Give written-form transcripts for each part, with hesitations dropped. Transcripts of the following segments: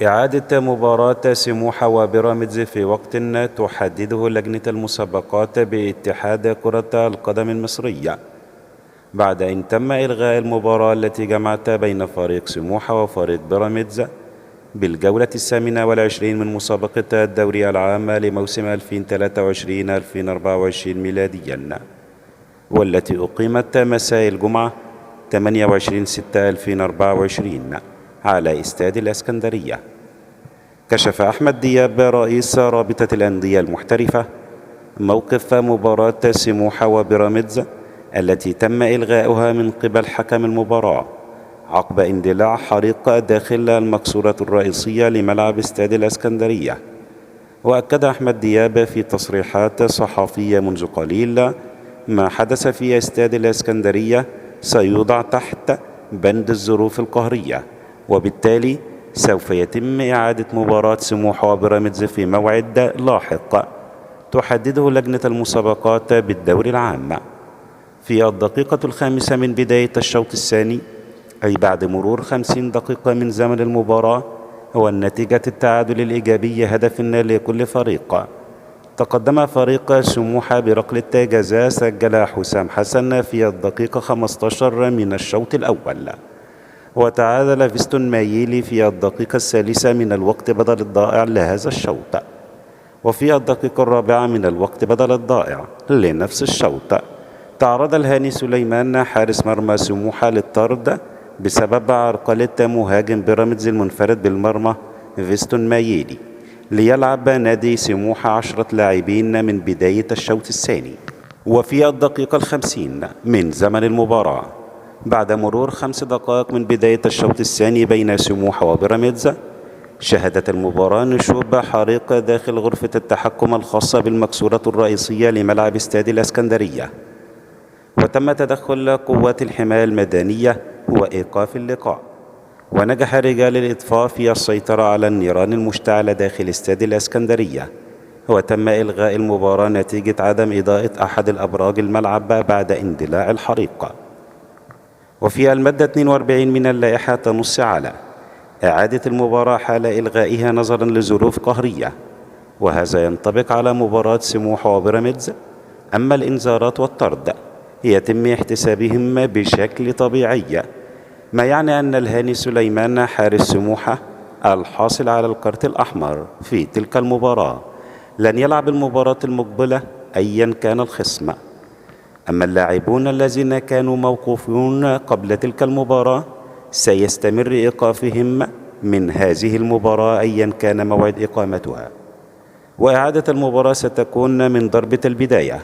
إعادة مباراة سموحة وبيراميدز في وقت تحدده لجنة المسابقات باتحاد كرة القدم المصرية، بعد أن تم إلغاء المباراة التي جمعت بين فريق سموحة وفريق بيراميدز بالجولة 28 من مسابقة الدوري العام لموسم 2023-2024 ميلاديا، والتي أقيمت مساء الجمعة 28/6/2024 على استاد الإسكندرية. كشف أحمد دياب رئيس رابطة الأندية المحترفة موقف مباراة سموحة وبيراميدز التي تم إلغاؤها من قبل حكم المباراة عقب اندلاع حريق داخل المقصورة الرئيسية لملعب استاد الإسكندرية. وأكد أحمد دياب في تصريحات صحفية منذ قليل ما حدث في استاد الإسكندرية سيوضع تحت بند الظروف القهرية، وبالتالي سوف يتم إعادة مباراة سموحة وبيراميدز في موعد لاحق تحدده لجنة المسابقات بالدوري العام. في الدقيقة 5 من بداية الشوط الثاني، أي بعد مرور 50 دقيقة من زمن المباراة، والنتيجة التعادل الإيجابي هدف لكل فريق، تقدم فريق سموحة بركلة جزاء سجلها حسام حسن في الدقيقة 15 من الشوط الأول، وتعادل فيستون مايلي في الدقيقة 3 من الوقت بدل الضائع لهذا الشوط. وفي الدقيقة 4 من الوقت بدل الضائع لنفس الشوط تعرض الهاني سليمان حارس مرمى سموحة للطرد بسبب عرقلة مهاجم بيراميدز المنفرد بالمرمى فيستون مايلي، ليلعب نادي سموحة 10 لاعبين من بداية الشوط الثاني. وفي الدقيقة 50 من زمن المباراة، بعد مرور 5 دقائق من بداية الشوط الثاني بين سموحة وبيراميدز، شهدت المباراة نشوب حريق داخل غرفة التحكم الخاصة بالمقصورة الرئيسية لملعب استاد الإسكندرية، وتم تدخل قوات الحماية المدنية وإيقاف اللقاء، ونجح رجال الإطفاء في السيطرة على النيران المشتعلة داخل استاد الإسكندرية، وتم إلغاء المباراة نتيجة عدم إضاءة أحد الأبراج الملعب بعد اندلاع الحريق. وفي المادة 42 من اللائحة تنص على إعادة المباراة حال إلغائها نظرا لظروف قهرية، وهذا ينطبق على مباراة سموحة وبيراميدز. أما الإنذارات والطرد يتم احتسابهم بشكل طبيعي، ما يعني أن الهاني سليمان حارس سموحة الحاصل على الكارت الأحمر في تلك المباراة لن يلعب المباراة المقبلة أيا كان الخصم. أما اللاعبون الذين كانوا موقوفون قبل تلك المباراة سيستمر إيقافهم من هذه المباراة أيا كان موعد إقامتها، وإعادة المباراة ستكون من ضربة البداية،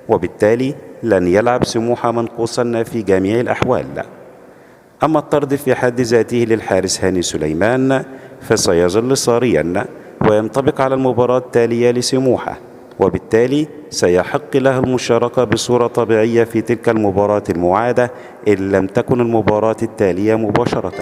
وبالتالي لن يلعب سموحة منقوصا في جميع الأحوال. أما الطرد في حد ذاته للحارس هاني سليمان فسيظل صاريا وينطبق على المباراة التالية لسموحة، وبالتالي سيحق له المشاركة بصورة طبيعية في تلك المباراة المعادة إن لم تكن المباراة التالية مباشرة.